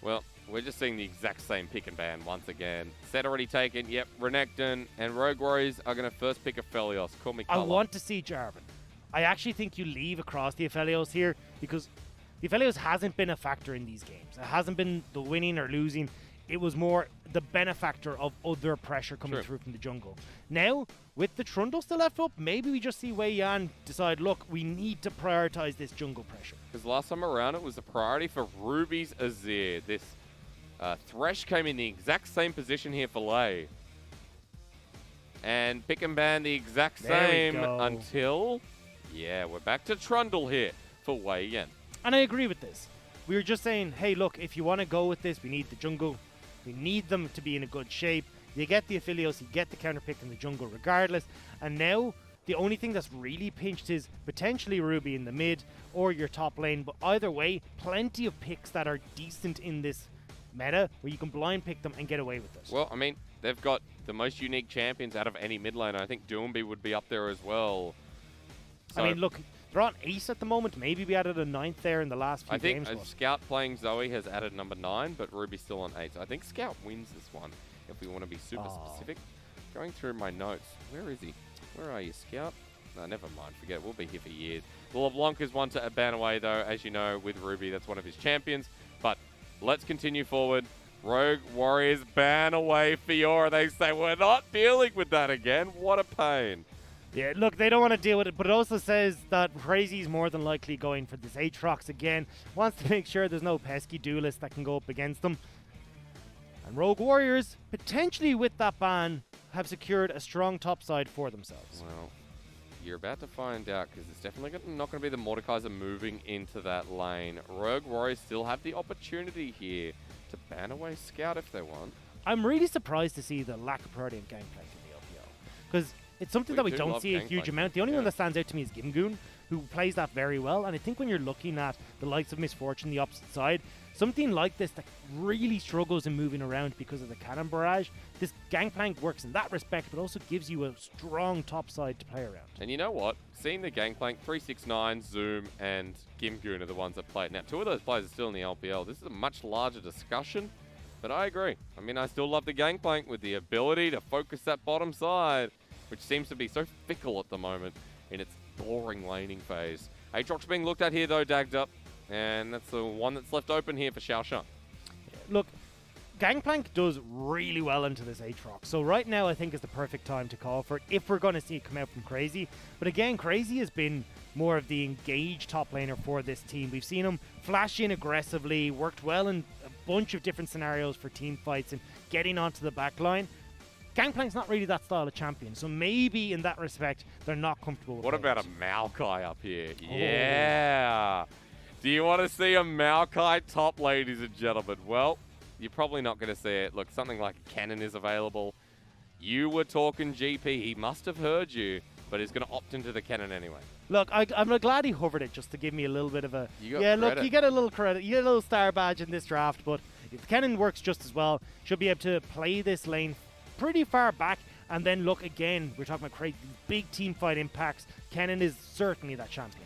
Well, we're just seeing the exact same pick and ban once again. Set already taken. Yep, Renekton and Rogue Warriors are going to first pick Aphelios. Call me I colour. want to see Jarvan. I actually think you leave across the Aphelios here because the Aphelios hasn't been a factor in these games. It hasn't been the winning or losing. It was more the benefactor of other pressure coming through from the jungle. Now, with the Trundle still left up, maybe we just see Wei Yan decide, look, we need to prioritize this jungle pressure. Because last time around, it was a priority for Ruby's Azir. This Thresh came in the exact same position here for Lei. And pick and ban the exact same until... Yeah, we're back to Trundle here for Wei Yan. And I agree with this. We were just saying, hey, look, if you want to go with this, we need the jungle. We need them to be in a good shape. You get the Aphelios, you get the counter pick in the jungle regardless. And now, the only thing that's really pinched is potentially Ruby in the mid or your top lane. But either way, plenty of picks that are decent in this meta where you can blind pick them and get away with it. Well, I mean, they've got the most unique champions out of any mid laner. I think Doomby would be up there as well. So I mean, look, they're on ace at the moment. Maybe we added a 9th there in the last few games. I think Scout playing Zoe has added number 9, but Ruby's still on 8. So I think Scout wins this one, if we want to be super specific. Going through my notes. Where is he? Where are you, Scout? No, never mind. Forget it. We'll be here for years. The LeBlanc is one to ban away, though. As you know, with Ruby, that's one of his champions. But let's continue forward. Rogue Warriors ban away Fiora. They say, we're not dealing with that again. What a pain. Yeah, look, they don't want to deal with it, but it also says that Crazy's more than likely going for this Aatrox again. Wants to make sure there's no pesky duelist that can go up against them. And Rogue Warriors, potentially with that ban, have secured a strong top side for themselves. Well, you're about to find out, because it's definitely not going to be the Mordekaiser moving into that lane. Rogue Warriors still have the opportunity here to ban away Scout if they want. I'm really surprised to see the lack of priority in Gangplank in the LPL, because it's something that we don't see a huge amount. The only one that stands out to me is Gimgoon, who plays that very well. And I think when you're looking at the likes of Misfortune, the opposite side, something like this that really struggles in moving around because of the cannon barrage, this Gangplank works in that respect, but also gives you a strong top side to play around. And you know what? Seeing the Gangplank, 369, Zoom, and Gimgoon are the ones that play it. Now, 2 of those players are still in the LPL. This is a much larger discussion, but I agree. I mean, I still love the Gangplank with the ability to focus that bottom side, which seems to be so fickle at the moment in its boring laning phase. Aatrox being looked at here, though, dagged up. And that's the one that's left open here for Xiaoshan. Yeah, look, Gangplank does really well into this Aatrox. So right now, I think is the perfect time to call for it if we're going to see it come out from Crazy. But again, Crazy has been more of the engaged top laner for this team. We've seen him flash in aggressively, worked well in a bunch of different scenarios for team fights and getting onto the back line. Gangplank's not really that style of champion, so maybe in that respect, they're not comfortable with What it. about a Maokai up here? Yeah! Do you want to see a Maokai top, ladies and gentlemen? Well, you're probably not going to see it. Look, something like a cannon is available. You were talking GP. He must have heard you, but he's going to opt into the cannon anyway. Look, I'm glad he hovered it just to give me a little bit of a... Look, you get a little credit. You get a little star badge in this draft, but if the cannon works just as well, should be able to play this lane pretty far back, and then look again, we're talking about crazy big team fight impacts. Cannon is certainly that champion.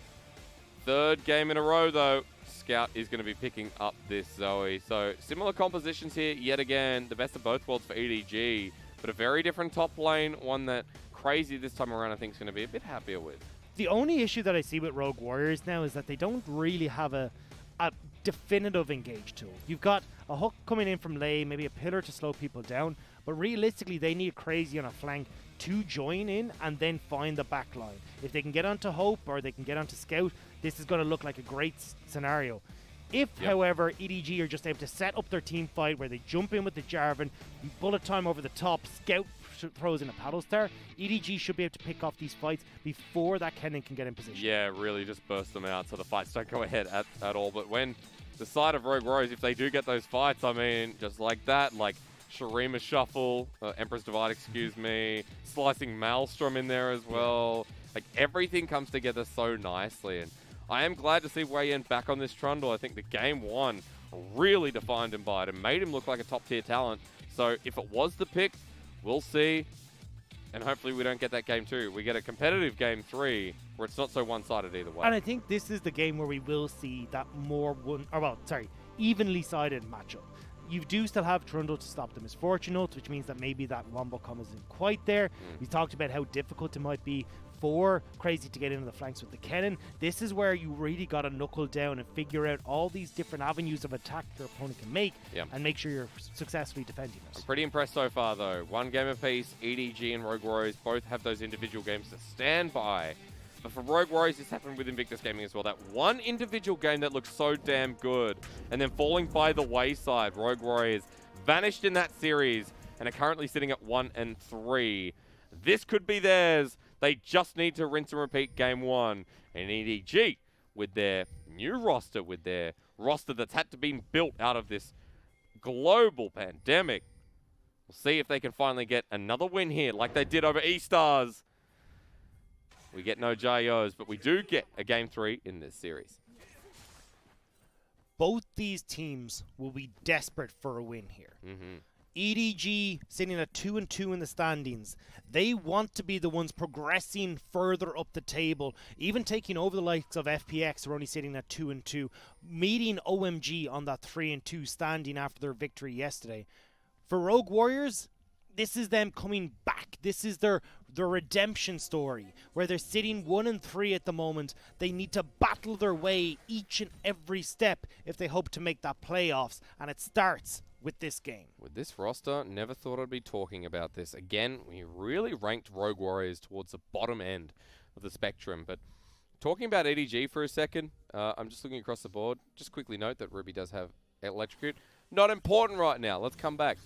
3rd game in a row, though. Scout is going to be picking up this Zoe. So similar compositions here, yet again, the best of both worlds for EDG, but a very different top lane, one that Crazy this time around I think is going to be a bit happier with. The only issue that I see with Rogue Warriors now is that they don't really have a definitive engage tool. You've got a hook coming in from Lei, maybe a pillar to slow people down, but realistically they need Crazy on a flank to join in and then find the back line. If they can get onto Hope or they can get onto Scout, this is going to look like a great scenario. If, however, EDG are just able to set up their team fight where they jump in with the Jarvan, bullet time over the top, Scout throws in a paddle star, EDG should be able to pick off these fights before that cannon can get in position. Yeah, really just burst them out so the fights don't go ahead at all. But when the side of Rogue Warriors, if they do get those fights, I mean, just like that, like Shurima Shuffle, Emperor's Divide, excuse me, slicing Maelstrom in there as well. Like, everything comes together so nicely. And I am glad to see Wei Yan back on this Trundle. I think the game 1 really defined him by it and made him look like a top-tier talent. So if it was the pick, we'll see. And hopefully we don't get that game 2. We get a competitive game 3 where it's not so one-sided either way. And I think this is the game where we will see that more evenly sided matchup. You do still have Trundle to stop the misfortune ult, which means that maybe that wombo combo isn't quite there. We talked about how difficult it might be for Crazy to get into the flanks with the cannon. This is where you really got to knuckle down and figure out all these different avenues of attack your opponent can make and make sure you're successfully defending it. I'm pretty impressed so far, though. One game apiece, EDG and Rogue Warriors both have those individual games to stand by. But for Rogue Warriors, this happened with Invictus Gaming as well. That one individual game that looked so damn good, and then falling by the wayside. Rogue Warriors vanished in that series and are currently sitting at 1-3. This could be theirs. They just need to rinse and repeat game one. And EDG, with their new roster, with their roster that's had to be built out of this global pandemic, we'll see if they can finally get another win here like they did over E-Stars. We get no Jayos, but we do get a game 3 in this series. Both these teams will be desperate for a win here. EDG sitting at 2-2 in the standings. They want to be the ones progressing further up the table, even taking over the likes of FPX, who are only sitting at 2-2, meeting OMG on that 3-2 standing after their victory yesterday. For Rogue Warriors, this is them coming back. This is their redemption story, where they're sitting 1-3 at the moment. They need to battle their way each and every step if they hope to make that playoffs, and it starts with this game. With this roster, never thought I'd be talking about this. Again, we really ranked Rogue Warriors towards the bottom end of the spectrum. But talking about EDG for a second, I'm just looking across the board. Just quickly note that Ruby does have Electrocute. Not important right now. Let's come back.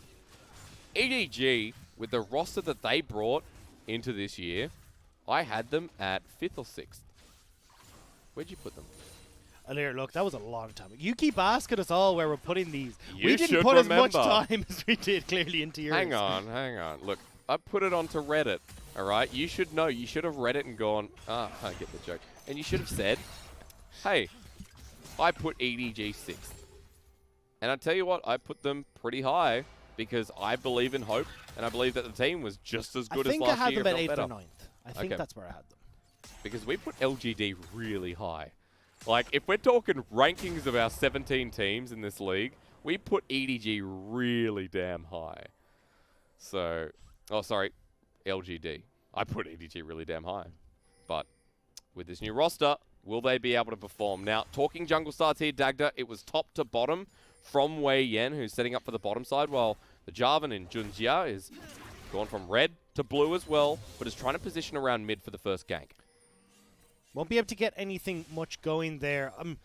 EDG, with the roster that they brought into this year, I had them at 5th or 6th. Where'd you put them? Alir, look, that was a long time ago. You keep asking us all where we're putting these. You we didn't should put remember. as much time as we did clearly into yours. Hang on. Look, I put it onto Reddit, all right? You should know. You should have read it and gone, I get the joke. And you should have said, hey, I put EDG 6th. And I tell you what, I put them pretty high because I believe in hope, and I believe that the team was just as good as last year. I think I had them at 8th better. or 9th. I think that's where I had them. Because we put LGD really high. Like, if we're talking rankings of our 17 teams in this league, we put EDG really damn high. So, LGD. I put EDG really damn high. But with this new roster, will they be able to perform? Now, talking jungle starts here, Dagda, it was top to bottom from Wei Yan, who's setting up for the bottom side, while the Jarvan in Junjia is gone from red to blue as well, but is trying to position around mid for the first gank. Won't be able to get anything much going there. I'm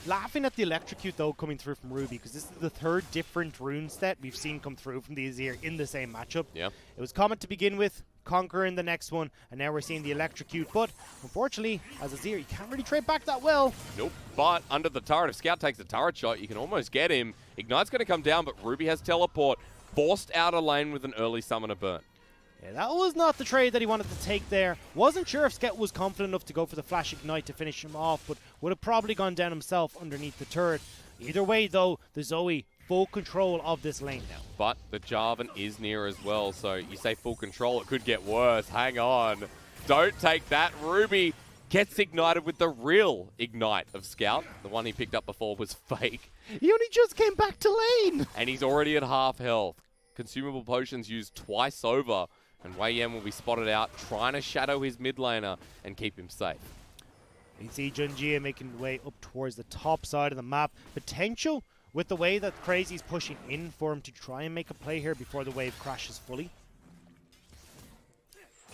laughing at the Electrocute, though, coming through from Ruby, because this is the third different rune set we've seen come through from these here in the same matchup. Yeah. It was Comet to begin with, Conqueror in the next one, and now we're seeing the Electrocute. But, unfortunately, as Azir, you can't really trade back that well. Nope. But under the turret, if Scout takes the turret shot, you can almost get him. Ignite's going to come down, but Ruby has teleport. Forced out a lane with an early summoner burn. Yeah, that was not the trade that he wanted to take there. Wasn't sure if Sket was confident enough to go for the Flash Ignite to finish him off, but would have probably gone down himself underneath the turret. Either way, though, the Zoe full control of this lane now. But the Jarvan is near as well, so you say full control, it could get worse. Hang on. Don't take that. Ruby gets ignited with the real Ignite of Scout. The one he picked up before was fake. He only just came back to lane! And he's already at half health. Consumable potions used twice over. And Wei Yan will be spotted out, trying to shadow his mid laner and keep him safe. You see Junjia making the way up towards the top side of the map. Potential with the way that Crazy's pushing in for him to try and make a play here before the wave crashes fully.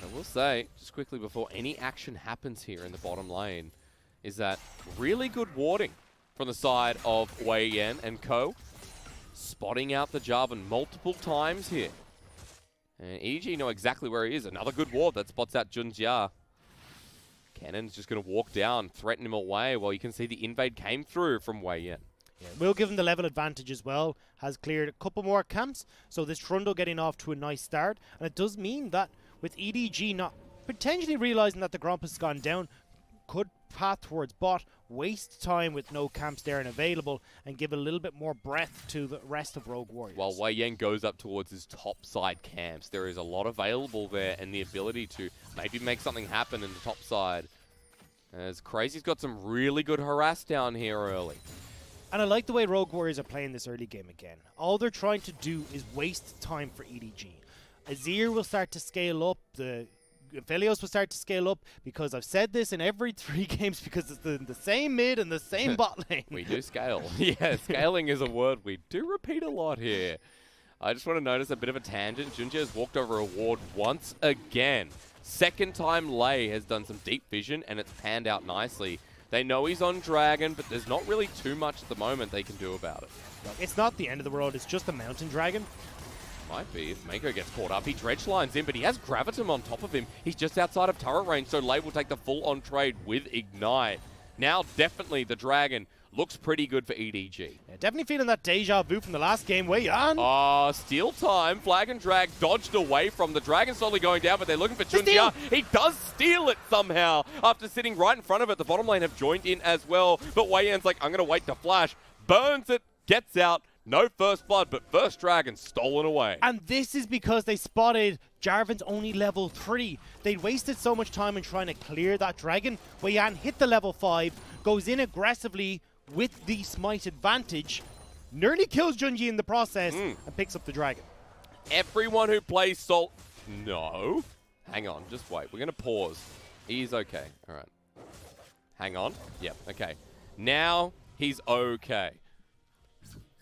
I will say, just quickly before any action happens here in the bottom lane, is that really good warding from the side of Wei Yan and co. Spotting out the Jarvan multiple times here. And EDG know exactly where he is. Another good ward that spots out Junjia. Cannon's just going to walk down, threaten him away, while you can see the invade came through from Wei Yan. Yeah, we'll give him the level advantage as well. Has cleared a couple more camps, so this Trundle getting off to a nice start. And it does mean that with EDG not potentially realizing that the Gromp has gone down, could path towards bot, waste time with no camps there and available, and give a little bit more breadth to the rest of Rogue Warriors. While Wei Yan goes up towards his top side camps, there is a lot available there and the ability to maybe make something happen in the top side. As Crazy's got some really good harass down here early. And I like the way Rogue Warriors are playing this early game again. All they're trying to do is waste time for EDG. Azir will start to scale up, the Philios will start to scale up, because I've said this in every 3 games because it's the same mid and the same bot lane. We do scale. Yeah, scaling is a word we do repeat a lot here. I just want to notice a bit of a tangent. Junji has walked over a ward once again. Second time Lei has done some deep vision and it's panned out nicely. They know he's on Dragon, but there's not really too much at the moment they can do about it. Look, it's not the end of the world, it's just a mountain dragon. Might be if Mako gets caught up. He dredge lines in, but he has Gravitum on top of him. He's just outside of turret range, so Lei will take the full-on trade with Ignite. Now, definitely, the Dragon looks pretty good for EDG. Yeah, definitely feeling that deja vu from the last game. Wei Yan. Steal time. Flag and drag dodged away from the Dragon, slowly going down, but they're looking for Chunjia. He does steal it somehow after sitting right in front of it. The bottom lane have joined in as well, but Wei Yan's like, I'm going to wait to flash. Burns it, gets out. No first blood, but first dragon stolen away. And this is because they spotted Jarvan's only level 3. They'd wasted so much time in trying to clear that dragon. Wei Yan hit the level 5, goes in aggressively with the smite advantage, nearly kills Junji in the process, and picks up the dragon. Everyone who plays Salt... No. Hang on, just wait. We're going to pause. He's okay. All right. Hang on. Yep, okay. Now he's okay.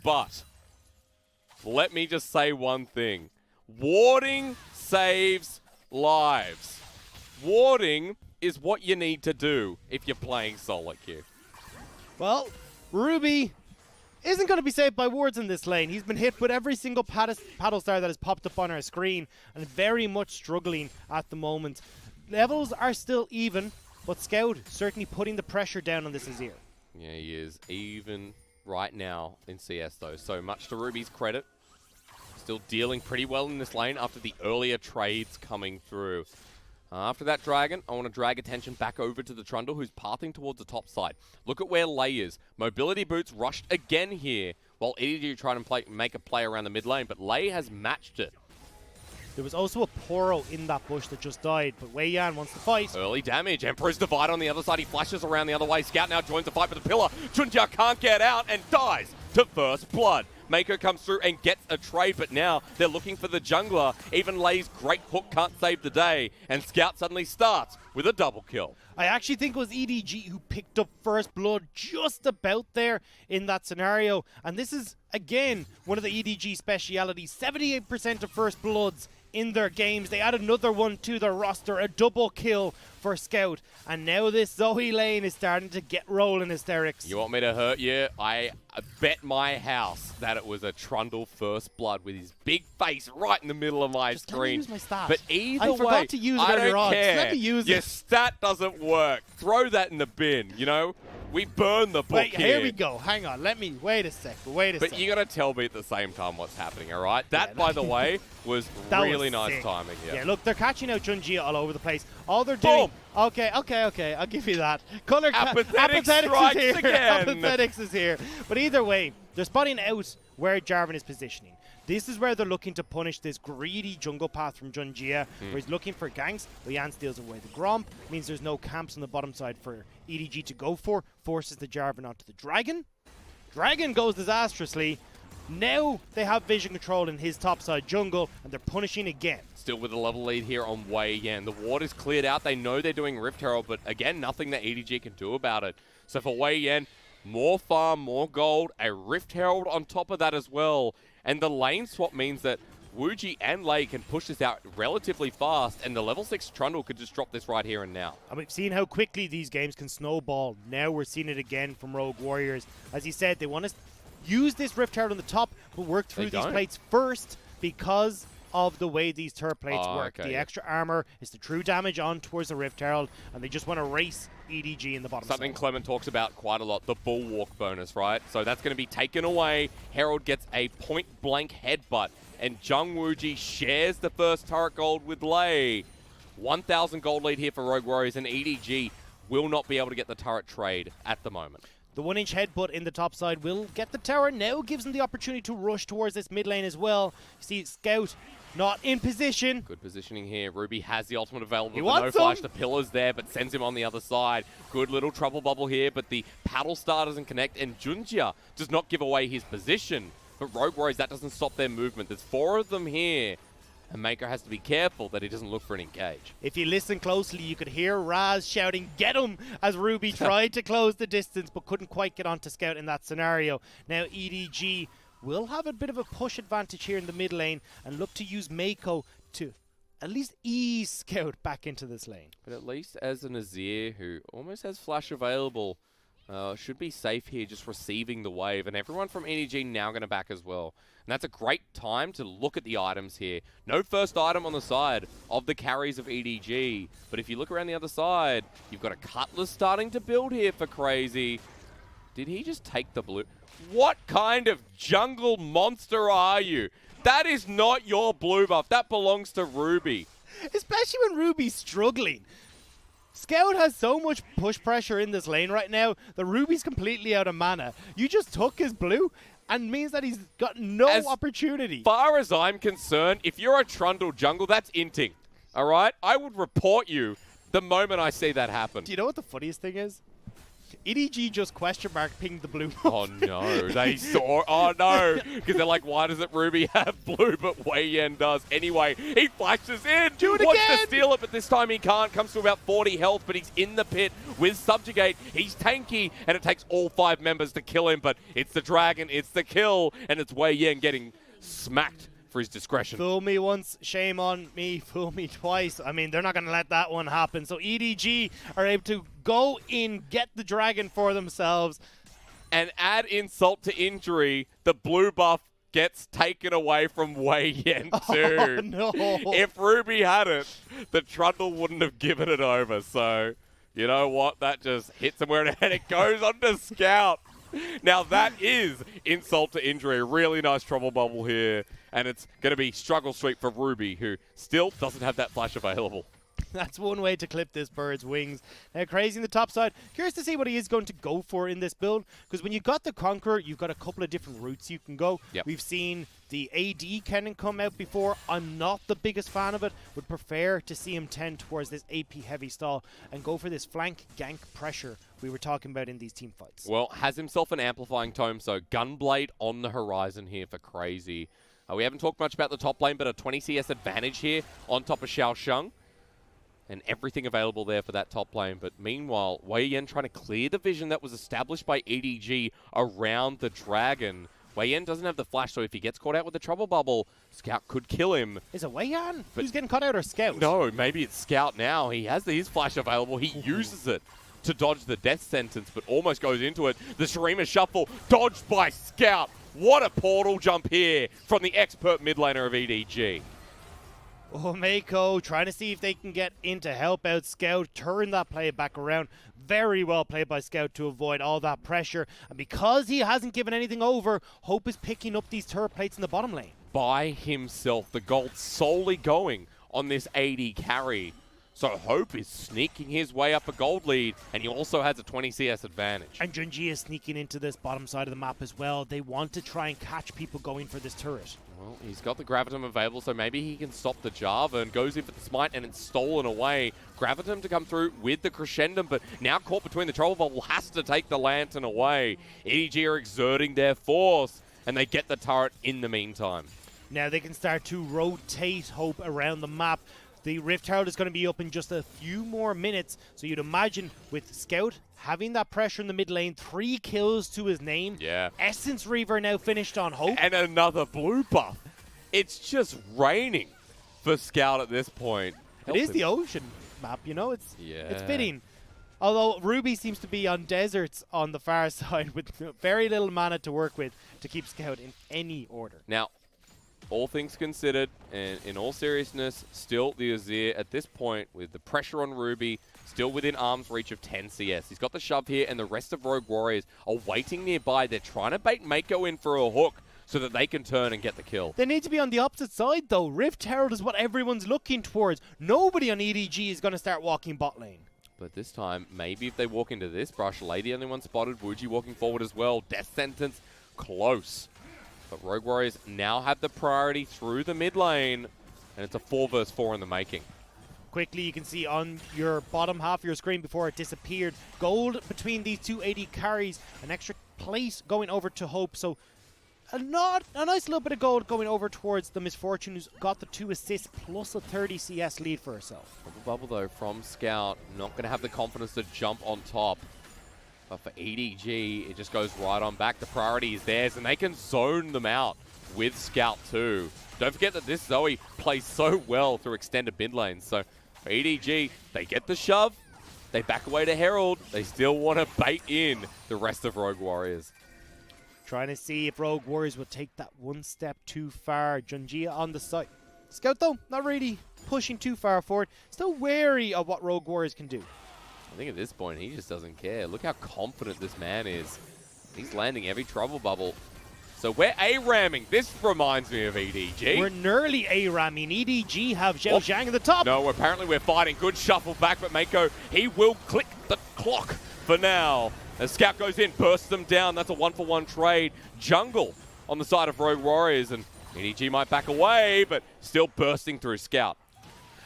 But let me just say one thing. Warding saves lives. Warding is what you need to do if you're playing solo queue. Well, Ruby isn't going to be saved by wards in this lane. He's been hit with every single paddle star that has popped up on our screen and very much struggling at the moment. Levels are still even, but Scout certainly putting the pressure down on this Azir. Yeah, he is even right now in CS though, so much to Ruby's credit. Still dealing pretty well in this lane after the earlier trades coming through. After that dragon, I want to drag attention back over to the Trundle, who's pathing towards the top side. Look at where Lei is. Mobility boots rushed again here, while EDG trying to make a play around the mid lane, but Lei has matched it. There was also a Poro in that bush that just died, but Wei Yan wants to fight. Early damage. Emperor's Divide on the other side. He flashes around the other way. Scout now joins the fight with the pillar. Chunjia can't get out and dies to first blood. Mako comes through and gets a trade, but now they're looking for the jungler. Even Lei's great hook can't save the day, and Scout suddenly starts with a double kill. I actually think it was EDG who picked up first blood just about there in that scenario. And this is, again, one of the EDG specialities. 78% of first bloods in their games. They add another one to their roster, a double kill for Scout. And now this Zoe lane is starting to get rolling, hysterics. You want me to hurt you? I bet my house that it was a Trundle first blood with his big face right in the middle of my screen. Let me use my stat. But either I way, forgot to use it I earlier don't on. care. Let me use Your it. stat doesn't work. Throw that in the bin, you know? We burn the book Wait, here. here we go. Hang on. Wait a sec. But you got to tell me at the same time what's happening, all right? That, by the way, was really nice sick. timing. Yeah, look, they're catching out Junji all over the place. All they're doing... Boom. Okay. I'll give you that. Color Apathetic Apathetics strikes is here. again. Apathetics is here. But either way, they're spotting out where Jarvan is positioning. This is where they're looking to punish this greedy jungle path from Junjia, where he's looking for ganks. Wei Yan steals away the Gromp, means there's no camps on the bottom side for EDG to go for, forces the Jarvan onto the Dragon. Dragon goes disastrously. Now they have vision control in his topside jungle, and they're punishing again. Still with a level lead here on Wei Yan. The ward is cleared out. They know they're doing Rift Herald, but again, nothing that EDG can do about it. So for Wei Yan, more farm, more gold, a Rift Herald on top of that as well. And the lane swap means that Wuji and Lei can push this out relatively fast, and the level 6 Trundle could just drop this right here and now. And we've seen how quickly these games can snowball. Now we're seeing it again from Rogue Warriors. As he said, they want to use this Rift Herald on the top, but work through these plates first because of the way these turret plates work. Okay, the extra armor is the true damage on towards the Rift Herald, and they just want to race EDG in the bottom Something side. Clement talks about quite a lot, the Bulwark bonus, right? So that's going to be taken away. Herald gets a point-blank headbutt, and Jung Wuji shares the first turret gold with Lei. 1,000 gold lead here for Rogue Warriors, and EDG will not be able to get the turret trade at the moment. The 1-inch headbutt in the top side will get the tower. Now gives him the opportunity to rush towards this mid lane as well. You see Scout not in position. Good positioning here. Ruby has the ultimate available. He No wants flash. him. The pillar's there, but sends him on the other side. Good little trouble bubble here, but the paddle star doesn't connect, and Junjia does not give away his position. But Rogue Warriors, that doesn't stop their movement. There's 4 of them here. And Mako has to be careful that he doesn't look for an engage. If you listen closely, you could hear Raz shouting, "Get him!" as Ruby tried to close the distance, but couldn't quite get onto Scout in that scenario. Now EDG will have a bit of a push advantage here in the mid lane and look to use Mako to at least ease Scout back into this lane. But at least as an Azir, who almost has flash available, should be safe here just receiving the wave. And everyone from EDG now going to back as well. And that's a great time to look at the items here. No first item on the side of the carries of EDG. But if you look around the other side, you've got a Cutlass starting to build here for Crazy. Did he just take the blue? What kind of jungle monster are you? That is not your blue buff. That belongs to Ruby. Especially when Ruby's struggling. Scout has so much push pressure in this lane right now. The Ruby's completely out of mana. You just took his blue and means that he's got no opportunity. As far as I'm concerned, if you're a Trundle jungle, that's inting. All right? I would report you the moment I see that happen. Do you know what the funniest thing is? EDG just question mark pinged the blue. Oh no, they saw. Oh no, because they're like, why doesn't Ruby have blue, but Wei Yan does? Anyway, he flashes in. Do it Wants again. to steal it, but this time he can't. Comes to about 40 health, but he's in the pit with Subjugate. He's tanky, and it takes all 5 members to kill him. But it's the dragon, it's the kill, and it's Wei Yan getting smacked for his discretion. Fool me once, shame on me. Fool me twice. I mean, they're not going to let that one happen. So EDG are able to go in, get the dragon for themselves. And add insult to injury, the blue buff gets taken away from Wei Yan too. Oh, no. If Ruby had it, the Trundle wouldn't have given it over. So, you know what? That just hits him where it, and it goes on to Scout. Now that is insult to injury. Really nice trouble bubble here. And it's going to be struggle sweep for Ruby, who still doesn't have that flash available. That's one way to clip this bird's wings. Now, Crazy in the top side. Curious to see what he is going to go for in this build. Because when you've got the Conqueror, you've got a couple of different routes you can go. Yep. We've seen the AD cannon come out before. I'm not the biggest fan of it. Would prefer to see him tend towards this AP heavy stall and go for this flank gank pressure we were talking about in these team fights. Well, has himself an amplifying tome, so Gunblade on the horizon here for Crazy. We haven't talked much about the top lane, but a 20 CS advantage here on top of Xiaosheng. And everything available there for that top lane. But meanwhile, Wei Yan trying to clear the vision that was established by EDG around the dragon. Wei Yan doesn't have the flash, so if he gets caught out with the trouble bubble, Scout could kill him. Is it Wei Yan who's getting caught out, or Scout? No, maybe it's Scout now. He has his flash available. He uses it to dodge the death sentence, but almost goes into it. The Shurima Shuffle dodged by Scout. What a portal jump here from the expert mid laner of EDG. Oh, Mako trying to see if they can get in to help out Scout, turn that play back around. Very well played by Scout to avoid all that pressure. And because he hasn't given anything over, Hope is picking up these turret plates in the bottom lane. By himself, the gold solely going on this AD carry. So Hope is sneaking his way up a gold lead, and he also has a 20 CS advantage. And Junji is sneaking into this bottom side of the map as well. They want to try and catch people going for this turret. Well, he's got the Gravitum available, so maybe he can stop the Java and goes in for the Smite, and it's stolen away. Gravitum to come through with the Crescendum, but now caught between the Trouble Bubble, has to take the Lantern away. EDG are exerting their force, and they get the turret in the meantime. Now they can start to rotate Hope around the map. The Rift Herald is going to be up in just a few more minutes, so you'd imagine with Scout having that pressure in the mid lane, 3 kills to his name. Yeah. Essence Reaver now finished on Hope. And another blue buff. It's just raining for Scout at this point. It is the ocean map, you know, it's fitting. Although Ruby seems to be on deserts on the far side with very little mana to work with to keep Scout in any order. Now, all things considered, and in all seriousness, still the Azir at this point with the pressure on Ruby, still within arm's reach of 10 CS. He's got the shove here, and the rest of Rogue Warriors are waiting nearby. They're trying to bait Mako in for a hook so that they can turn and get the kill. They need to be on the opposite side, though. Rift Herald is what everyone's looking towards. Nobody on EDG is going to start walking bot lane. But this time, maybe if they walk into this brush, Lady only one spotted, Wuji walking forward as well. Death sentence close. But Rogue Warriors now have the priority through the mid lane, and it's a 4 versus 4 in the making. Quickly, you can see on your bottom half of your screen before it disappeared, gold between these two AD carries, an extra place going over to Hope. So a nice little bit of gold going over towards the Misfortune, who's got the 2 assists plus a 30 CS lead for herself. Bubble though from Scout, not going to have the confidence to jump on top. But for EDG, it just goes right on back. The priority is theirs, and they can zone them out with Scout too. Don't forget that this Zoe plays so well through extended mid lanes. So for EDG, they get the shove, they back away to Herald, they still want to bait in the rest of Rogue Warriors. Trying to see if Rogue Warriors will take that one step too far. Junjia on the side. Scout though, not really pushing too far forward. Still wary of what Rogue Warriors can do. I think at this point, he just doesn't care. Look how confident this man is. He's landing every trouble bubble. So we're A-ramming. This reminds me of EDG. We're nearly A-ramming. EDG have Zhao Zhang at the top. No, apparently we're fighting. Good shuffle back, but Mako, he will click the clock for now. As Scout goes in, bursts them down. That's a 1-for-1 trade. Jungle on the side of Rogue Warriors, and EDG might back away, but still bursting through Scout.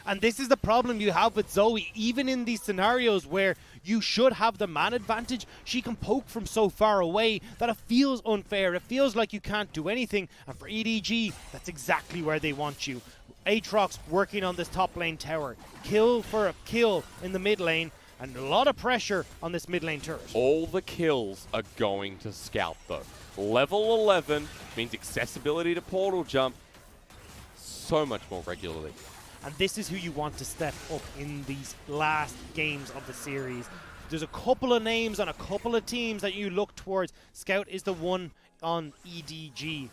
And this is the problem you have with Zoe. Even in these scenarios where you should have the man advantage, she can poke from so far away that it feels unfair. It feels like you can't do anything. And for EDG, that's exactly where they want you. Aatrox working on this top lane tower. Kill for a kill in the mid lane. And a lot of pressure on this mid lane turret. All the kills are going to Scout, though. Level 11 means accessibility to portal jump so much more regularly. And this is who you want to step up in these last games of the series. There's a couple of names on a couple of teams that you look towards. Scout is the one on EDG.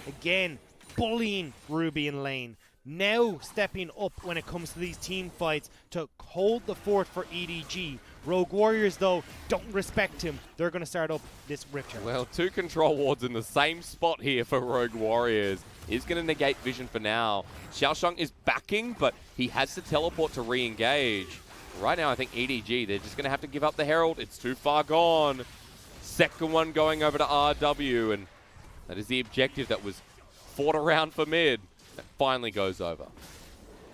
Again, bullying Ruby in lane. Now stepping up when it comes to these team fights to hold the fort for EDG. Rogue Warriors, though, don't respect him. They're going to start up this Rift Herald. Well, 2 control wards in the same spot here for Rogue Warriors. Is going to negate vision for now. Xiaoshang is backing, but he has to teleport to re-engage. Right now, I think EDG, they're just going to have to give up the Herald. It's too far gone. Second one going over to RW, and that is the objective that was fought around for mid. That finally goes over.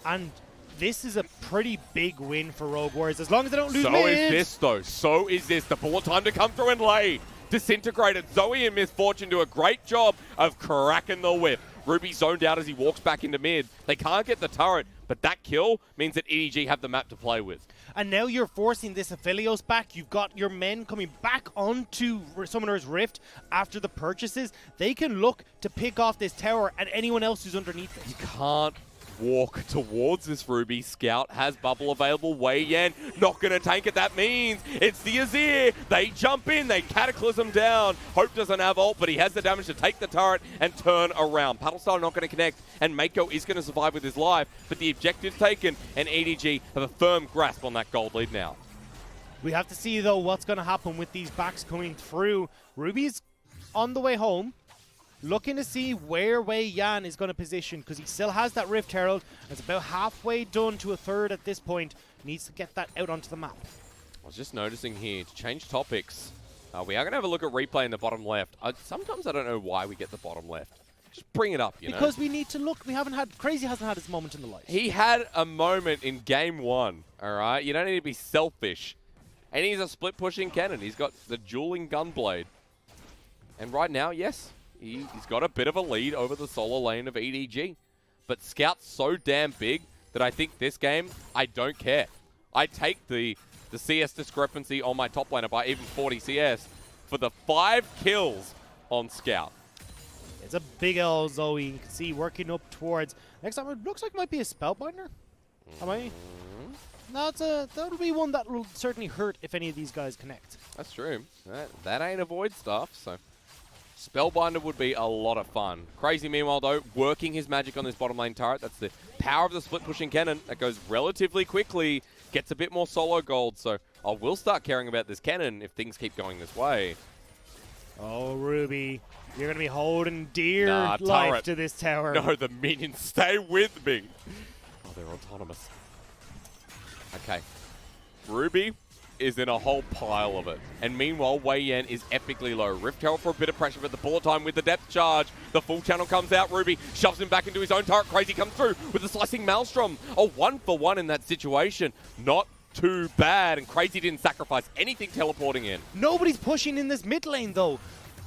And this is a pretty big win for Rogue Warriors, as long as they don't lose So mid. is this, though. So is this. The bullet time to come through and lay. Disintegrated. Zoe and Misfortune do a great job of cracking the whip. Ruby zoned out as he walks back into mid. They can't get the turret, but that kill means that EDG have the map to play with. And now you're forcing this Aphelios back. You've got your men coming back onto Summoner's Rift after the purchases. They can look to pick off this tower and anyone else who's underneath it. You can't walk towards this Ruby. Scout has bubble available. Wei Yan not going to tank it. That means it's the Azir. They jump in. They cataclysm down. Hope doesn't have ult, but he has the damage to take the turret and turn around. Paddlestar not going to connect, and Mako is going to survive with his life, but the objective's taken, and EDG have a firm grasp on that gold lead now. We have to see, though, what's going to happen with these backs coming through. Ruby's on the way home, looking to see where Wei Yan is going to position, because he still has that Rift Herald. It's about halfway done to a third at this point. Needs to get that out onto the map. I was just noticing here, to change topics, we are going to have a look at replay in the bottom left. Sometimes I don't know why we get the bottom left. Just bring it up, you know? Because we need to look. We haven't had... Crazy hasn't had his moment in the light. He had a moment in game 1, all right? You don't need to be selfish. And he's a split-pushing cannon. He's got the dueling gunblade. And right now, yes, he's got a bit of a lead over the solo lane of EDG. But Scout's so damn big that I think this game, I don't care. I take the CS discrepancy on my top laner by even 40 CS for the 5 kills on Scout. It's a big L Zoe. You can see working up towards... Next time, it looks like it might be a Spellbinder. Am I? No, that'll be one that will certainly hurt if any of these guys connect. That's true. That ain't avoid stuff, so... Spellbinder would be a lot of fun. Crazy, meanwhile, though, working his magic on this bottom lane turret. That's the power of the split-pushing cannon. That goes relatively quickly, gets a bit more solo gold, so I will start caring about this cannon if things keep going this way. Oh, Ruby, you're going to be holding dear life turret. to this tower. No, the minions, stay with me. Oh, they're autonomous. Okay. Ruby is in a whole pile of it. And meanwhile, Wei Yan is epically low. Rift Herald for a bit of pressure, but the bullet time with the depth charge. The full channel comes out. Ruby shoves him back into his own turret. Crazy comes through with the slicing Maelstrom. A 1-for-1 in that situation. Not too bad. And Crazy didn't sacrifice anything teleporting in. Nobody's pushing in this mid lane, though.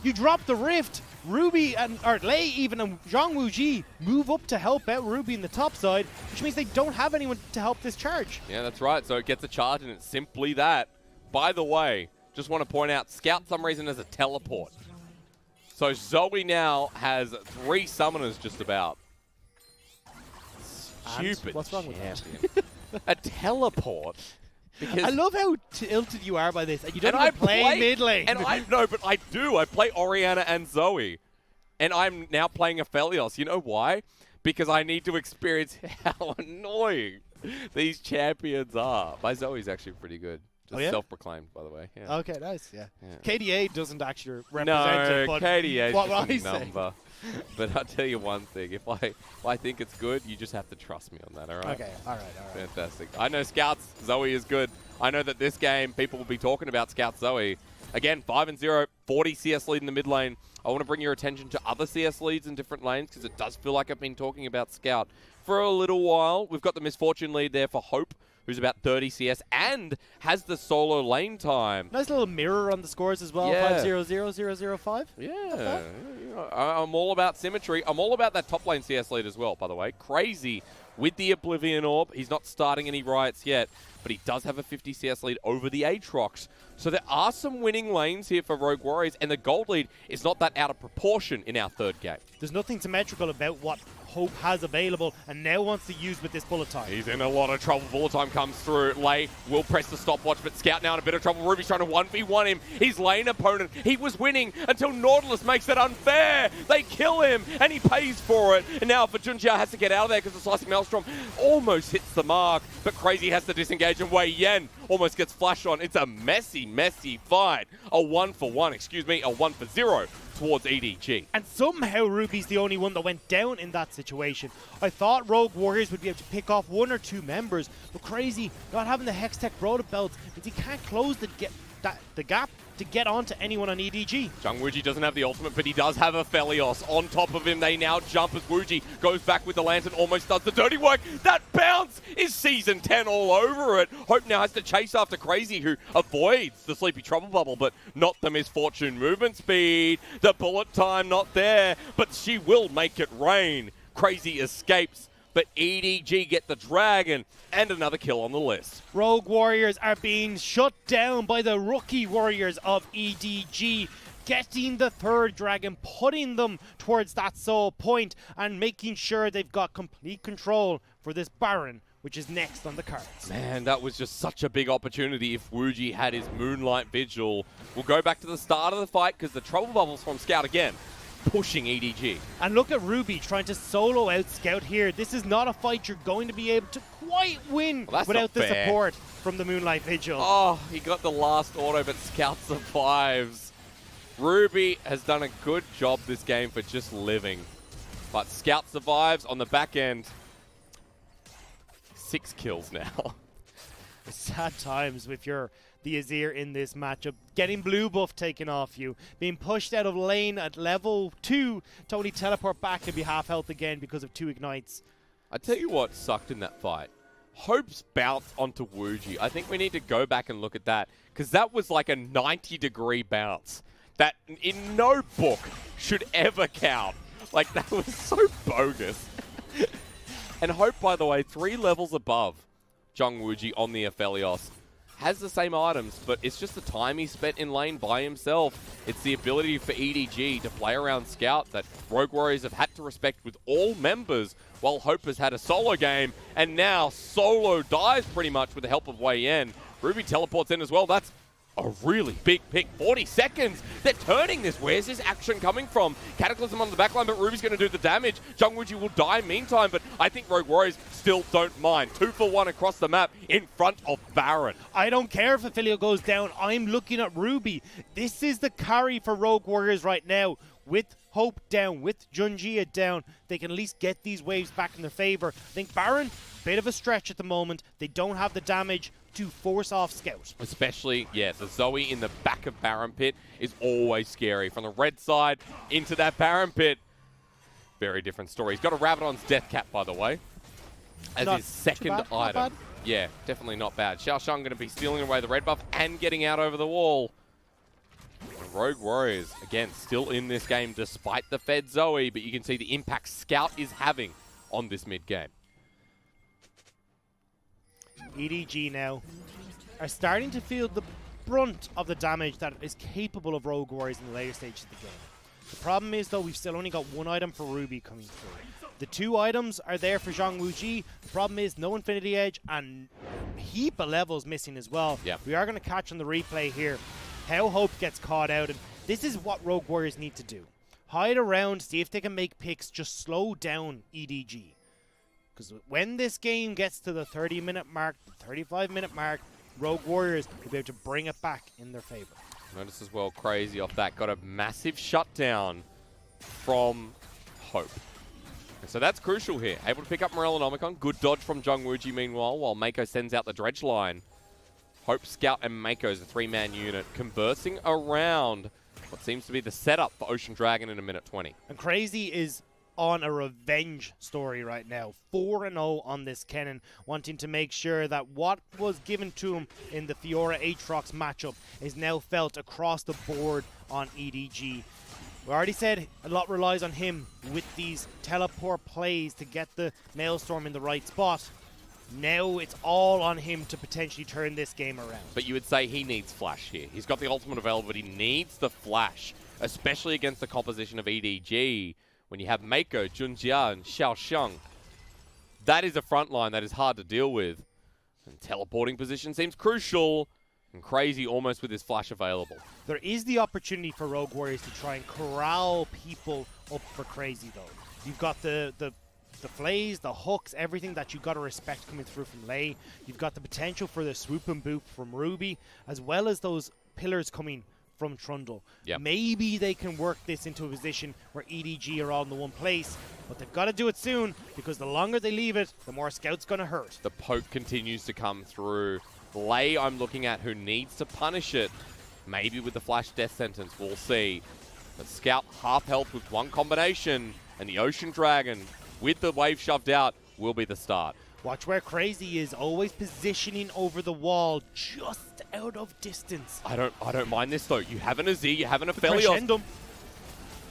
You drop the Rift. Ruby or Lei even and Zhang Wuji move up to help out Ruby in the top side, which means they don't have anyone to help this charge. Yeah, that's right. So it gets a charge, and it's simply that. By the way, just want to point out, Scout, for some reason, has a teleport. So Zoe now has 3 summoners just about. Stupid. What's wrong with champion. A teleport? I love how tilted you are by this. You don't even play mid lane. And I know, but I do. I play Orianna and Zoe. And I'm now playing Aphelios. You know why? Because I need to experience how annoying these champions are. My Zoe's actually pretty good. Just self-proclaimed, by the way. Yeah. Okay, nice. Yeah. KDA doesn't actually represent it. No, KDA's just a number. But I'll tell you one thing. If I think it's good, you just have to trust me on that, all right? Okay, all right. Fantastic. I know Scouts, Zoe is good. I know that this game, people will be talking about Scout Zoe. Again, 5-0, 40 CS lead in the mid lane. I want to bring your attention to other CS leads in different lanes because it does feel like I've been talking about Scout for a little while. We've got the Misfortune lead there for Hope, who's about 30 CS and has the solo lane time. Nice little mirror on the scores as well, 5-0-0-0-0-5. Yeah, I'm all about symmetry. I'm all about that top lane CS lead as well, by the way. Crazy with the Oblivion Orb. He's not starting any riots yet, but he does have a 50 CS lead over the Aatrox. So there are some winning lanes here for Rogue Warriors, and the gold lead is not that out of proportion in our third game. There's nothing symmetrical about what Hope has available and now wants to use with this bullet time. He's in a lot of trouble. Bullet time comes through. Lei will press the stopwatch, but Scout now in a bit of trouble. Ruby's trying to 1v1 him. His lane opponent, he was winning until Nautilus makes it unfair. They kill him, and he pays for it. And now Junjiao has to get out of there because the slicing Maelstrom almost hits the mark, but Crazy has to disengage, and Wei Yan almost gets flashed on. It's a messy, messy fight. A 1-for-1, a 1-for-0 towards EDG. And somehow Ruby's the only one that went down in that situation. I thought Rogue Warriors would be able to pick off 1 or 2 members, but Crazy not having the Hextech Broda belts means he can't close the gap to get onto anyone on EDG. Zhang Wuji doesn't have the ultimate, but he does have Aphelios on top of him. They now jump as Wuji goes back with the lantern, almost does the dirty work. That bounce is Season 10 all over it. Hope now has to chase after Crazy, who avoids the Sleepy Trouble Bubble, but not the Misfortune movement speed. The bullet time not there, but she will make it rain. Crazy escapes, but EDG get the dragon and another kill on the list. Rogue Warriors are being shut down by the rookie Warriors of EDG, getting the 3rd dragon, putting them towards that soul point and making sure they've got complete control for this Baron, which is next on the cards. Man, that was just such a big opportunity if Wuji had his Moonlight Vigil. We'll go back to the start of the fight because the Trouble Bubbles from Scout again, pushing EDG. And look at Ruby trying to solo out Scout here. This is not a fight you're going to be able to quite win without the support from the Moonlight Vigil. Oh, he got the last auto, but Scout survives. Ruby has done a good job this game for just living. But Scout survives on the back end. 6 kills now. Sad times with the Azir in this matchup. Getting blue buff taken off you. Being pushed out of lane at level 2 to only teleport back and be half health again because of 2 ignites. I tell you what sucked in that fight. Hope's bounce onto Wuji. I think we need to go back and look at that because that was like a 90-degree bounce that in no book should ever count. Like, that was so bogus. And Hope, by the way, 3 levels above Zhang Wuji on the Aphelios. Has the same items, but it's just the time he spent in lane by himself. It's the ability for EDG to play around Scout that Rogue Warriors have had to respect with all members, while Hope has had a solo game, and now solo dies pretty much with the help of Wei Yan. Ruby teleports in as well. That's a really big pick. 40 seconds. They're turning this. Where's this action coming from? Cataclysm on the backline, but Ruby's going to do the damage. Zhang Wuji will die meantime, but I think Rogue Warriors still don't mind. 2-for-1 across the map in front of Baron. I don't care if Ophelia goes down. I'm looking at Ruby. This is the carry for Rogue Warriors right now with Hope down, with Junjia down, they can at least get these waves back in their favor. I think Baron, bit of a stretch at the moment. They don't have the damage to force off Scout. Especially, yeah, the Zoe in the back of Baron Pit is always scary. From the red side into that Baron Pit, very different story. He's got a Rabadon's Death Cap, by the way, as his second item. Yeah, definitely not bad. Xiaoshang going to be stealing away the red buff and getting out over the wall. And Rogue Warriors, again, still in this game despite the fed Zoe, but you can see the impact Scout is having on this mid-game. EDG now are starting to feel the brunt of the damage that is capable of Rogue Warriors in the later stages of the game. The problem is, though, we've still only got one item for Ruby coming through. The two items are there for Zhang Wuji. The problem is no Infinity Edge and a heap of levels missing as well. Yep. We are going to catch on the replay here how Hope gets caught out, and this is what Rogue Warriors need to do. Hide around, see if they can make picks, just slow down EDG. Because when this game gets to the 30-minute mark, the 35-minute mark, Rogue Warriors will be able to bring it back in their favor. Notice as well, Crazy off that, got a massive shutdown from Hope. And so that's crucial here. Able to pick up Morellonomicon. Good dodge from Zhang Wuji meanwhile, while Mako sends out the dredge line. Hope, Scout, and Mako is a three-man unit, conversing around what seems to be the setup for Ocean Dragon in a minute 20. And Crazy is on a revenge story right now. 4-0 on this Kennen, wanting to make sure that what was given to him in the Fiora Aatrox matchup is now felt across the board on EDG. We already said a lot relies on him with these teleport plays to get the Maelstrom in the right spot. Now it's all on him to potentially turn this game around. But you would say he needs Flash here. He's got the ultimate available, but he needs the Flash, especially against the composition of EDG. When you have Mako, Junjia, and Xiaoshang, that is a front line that is hard to deal with. And teleporting position seems crucial. And Crazy almost with his Flash available. There is the opportunity for Rogue Warriors to try and corral people up for Crazy, though. You've got the flays, the hooks, everything that you've got to respect coming through from Lei. You've got the potential for the swoop and boop from Ruby, as well as those pillars coming from Trundle. Yep. Maybe they can work this into a position where EDG are all in the one place, but they've got to do it soon, because the longer they leave it, the more Scout's going to hurt. The poke continues to come through. Lei, I'm looking at, who needs to punish it. Maybe with the Flash Death Sentence, we'll see. But Scout half health with one combination, and the Ocean Dragon with the wave shoved out will be the start. Watch where Crazy is, always positioning over the wall, just out of distance. I don't mind this though. You have an Az, you have an Aphelios. Crescendo.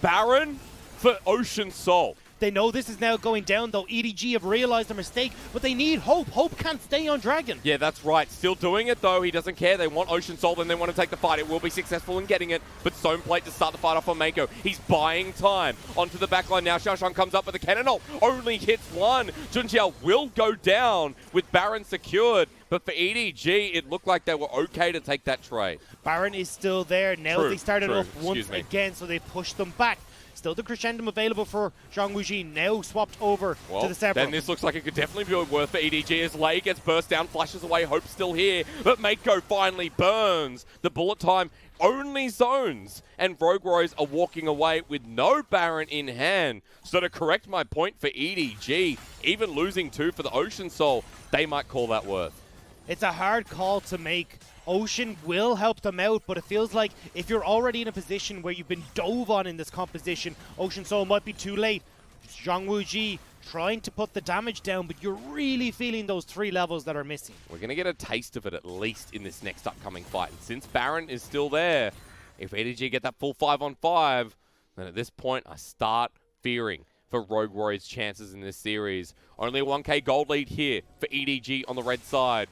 Baron for Ocean Soul. They know this is now going down, though. EDG have realized their mistake, but they need Hope. Hope can't stay on Dragon. Yeah, that's right. Still doing it, though. He doesn't care. They want Ocean Soul, and they want to take the fight. It will be successful in getting it, but Stone Plate to start the fight off on Mako. He's buying time. Onto the backline now. Xiaoshang comes up with a cannon ult. Only hits one. Junjiao will go down with Baron secured, but for EDG, it looked like they were okay to take that trade. Baron is still there. Now True, they started true. up once again, so they pushed them back. Still the Crescendum available for Zhang Wuji, now swapped over to the Sephiroth. Then this looks like it could definitely be worth for EDG as Lei gets burst down, flashes away, Hope's still here, but Mako finally burns. The bullet time only zones, and Rogue Warriors are walking away with no Baron in hand. So to correct my point for EDG, even losing two for the Ocean Soul, they might call that worth. It's a hard call to make. Ocean will help them out, but it feels like if you're already in a position where you've been dove on in this composition, Ocean Soul might be too late. Zhang Wuji trying to put the damage down, but you're really feeling those 3 levels that are missing. We're going to get a taste of it at least in this next upcoming fight. And since Baron is still there, if EDG get that full 5-on-5, then at this point I start fearing for Rogue Warriors' chances in this series. Only a 1k gold lead here for EDG on the red side.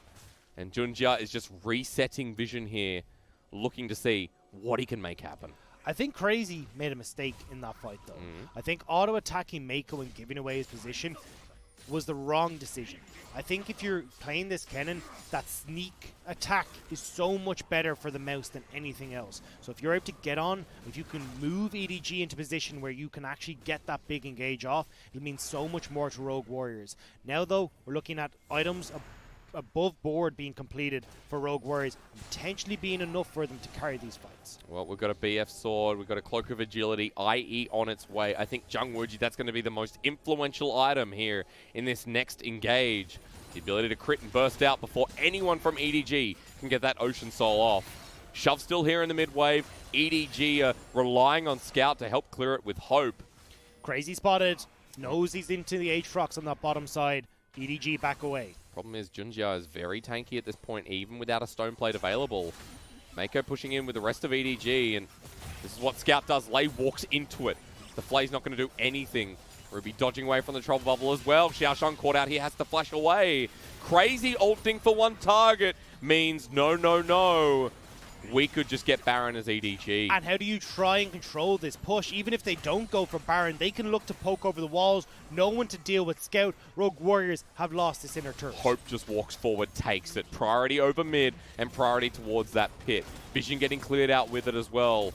And Junjia is just resetting vision here, looking to see what he can make happen. I think Crazy made a mistake in that fight, though. I think auto-attacking Mako and giving away his position was the wrong decision. I think if you're playing this Kennen, that sneak attack is so much better for the mouse than anything else. So if you're able to get on, if you can move EDG into position where you can actually get that big engage off, it'll mean so much more to Rogue Warriors. Now, though, we're looking at items above board being completed for Rogue Warriors, potentially being enough for them to carry these fights. Well, we've got a BF sword, we've got a Cloak of Agility, IE on its way. I think Jungwooji, that's going to be the most influential item here in this next engage. The ability to crit and burst out before anyone from EDG can get that Ocean Soul off. Shove still here in the mid wave. EDG relying on Scout to help clear it with Hope. Crazy spotted, knows he's into the Aatrox on that bottom side. EDG back away. Problem is, Junjia is very tanky at this point, even without a stone plate available. Mako pushing in with the rest of EDG, and this is what Scout does. Lei walks into it. The Flay's not going to do anything. Ruby dodging away from the trouble bubble as well. Xiaoshang caught out here, has to flash away. Crazy ulting for one target means no. We could just get Baron as EDG. And how do you try and control this push? Even if they don't go for Baron, they can look to poke over the walls. No one to deal with Scout. Rogue Warriors have lost this inner turret. Hope just walks forward, takes it. Priority over mid and priority towards that pit. Vision getting cleared out with it as well.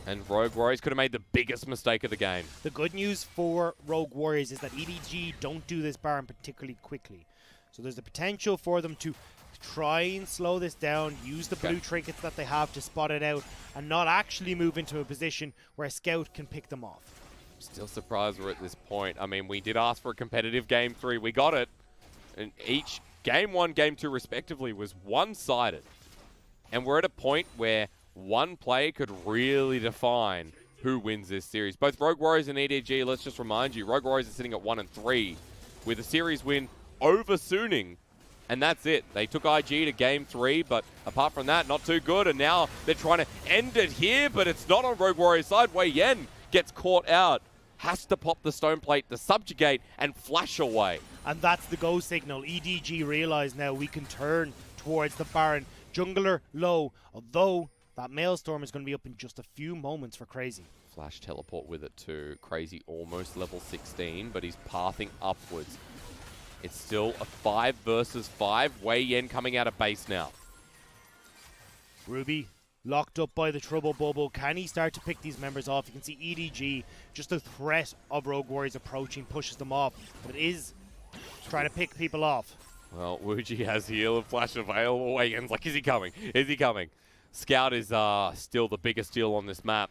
And Rogue Warriors could have made the biggest mistake of the game. The good news for Rogue Warriors is that EDG don't do this Baron particularly quickly. So there's the potential for them to try and slow this down, use the blue trinkets that they have to spot it out, and not actually move into a position where Scout can pick them off. Still surprised we're at this point. I mean, we did ask for a competitive Game 3. We got it. And each Game 1, Game 2 respectively was one-sided. And we're at a point where one play could really define who wins this series. Both Rogue Warriors and EDG, let's just remind you, Rogue Warriors are sitting at 1-3 with a series win over Suning. And that's it. They took IG to Game 3, but apart from that, not too good. And now they're trying to end it here, but it's not on Rogue Warriors' side. Wei Yen gets caught out, has to pop the stone plate to subjugate and flash away. And that's the go signal. EDG realize now we can turn towards the Baron. Jungler low, although that Maelstrom is going to be up in just a few moments for Crazy. Flash teleport with it too. Crazy almost level 16, but he's pathing upwards. It's still a 5 versus 5. Wei Yen coming out of base now. Ruby locked up by the trouble bubble. Can he start to pick these members off? You can see EDG, just the threat of Rogue Warriors approaching, pushes them off. But it is trying to pick people off. Well, Wuji has heal and flash available. Wei Yen's like, is he coming? Is he coming? Scout is still the biggest deal on this map.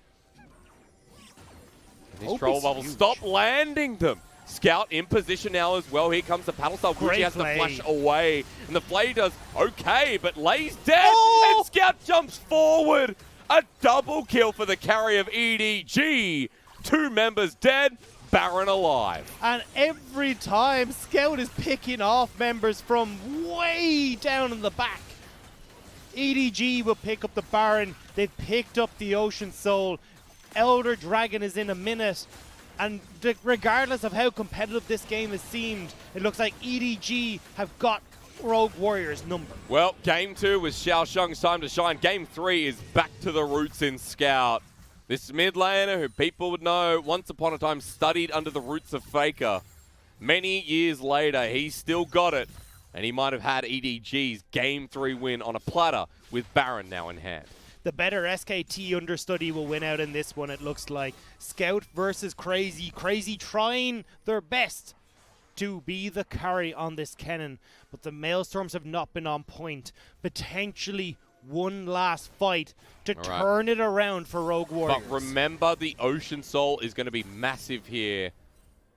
And these troll bubbles stop landing them. Scout in position now as well. Here comes the paddle style. Gucci has to flash away. And the Flay does okay, but Lei's dead. And Scout jumps forward. A double kill for the carry of EDG. 2 members dead, Baron alive. And every time, Scout is picking off members from way down in the back. EDG will pick up the Baron. They've picked up the Ocean Soul. Elder Dragon is in a minute. And regardless of how competitive this game has seemed, it looks like EDG have got Rogue Warriors number. Well, Game 2 was Xiaoshang's time to shine. Game 3 is back to the roots in Scout. This mid laner, who people would know once upon a time studied under the roots of Faker. Many years later, he's still got it. And he might have had EDG's Game 3 win on a platter with Baron now in hand. The better SKT understudy will win out in this one, it looks like. Scout versus Crazy. Crazy trying their best to be the carry on this Kennen, but the Maelstorms have not been on point. Potentially one last fight to turn it around for Rogue Warriors. But remember, the Ocean Soul is going to be massive here.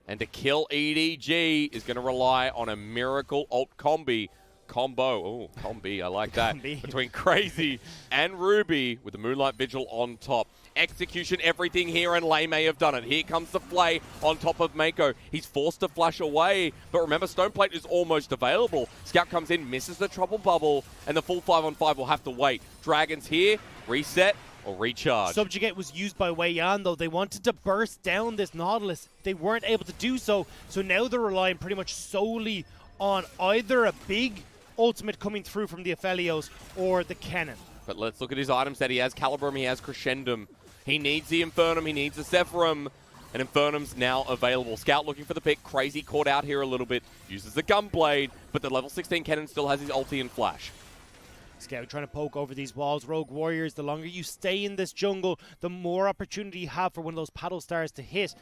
And to kill EDG is going to rely on a miracle ult combo. I like that. Between Crazy and Ruby with the Moonlight Vigil on top. Execution, everything here, and Lei may have done it. Here comes the Flay on top of Mako. He's forced to flash away, but remember, Stoneplate is almost available. Scout comes in, misses the trouble bubble, and the full 5-on-5 will have to wait. Dragons here, reset or recharge. Subjugate was used by Wei Yan, though. They wanted to burst down this Nautilus. They weren't able to do so, so now they're relying pretty much solely on either a big ultimate coming through from the Aphelios or the Kennen. But let's look at his items that he has. Calibrum, he has Crescendum. He needs the Infernum, he needs the Sephirum, and Infernum's now available. Scout looking for the pick. Crazy caught out here a little bit. Uses the Gunblade, but the level 16 Kennen still has his ulti and flash. Scout trying to poke over these walls. Rogue Warriors, the longer you stay in this jungle, the more opportunity you have for one of those paddle stars to hit.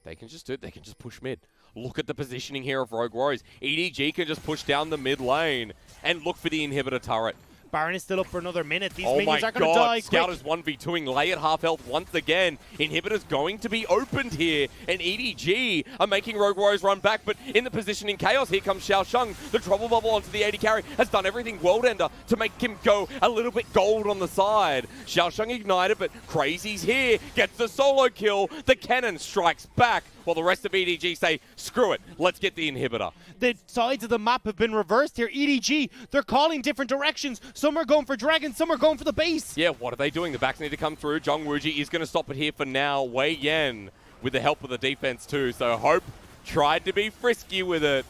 They can just do it. They can just push mid. Look at the positioning here of Rogue Warriors. EDG can just push down the mid lane and look for the inhibitor turret. Baron is still up for another minute. These Oh my minions are going to die god, Scout quick. is 1v2ing Lay at half health once again. Inhibitor's going to be opened here, and EDG are making Rogue Warriors run back, but in the positioning chaos, here comes Xiaosheng. The trouble bubble onto the AD carry has done everything World Ender to make him go a little bit gold on the side. Xiaosheng ignited, but Crazy's here, gets the solo kill. The cannon strikes back, while the rest of EDG say, screw it, let's get the inhibitor. The sides of the map have been reversed here. EDG, they're calling different directions. Some are going for Dragon, some are going for the base. Yeah, what are they doing? The backs need to come through. Zhong Wuji is going to stop it here for now. Wei Yan with the help of the defense too. So Hope tried to be frisky with it,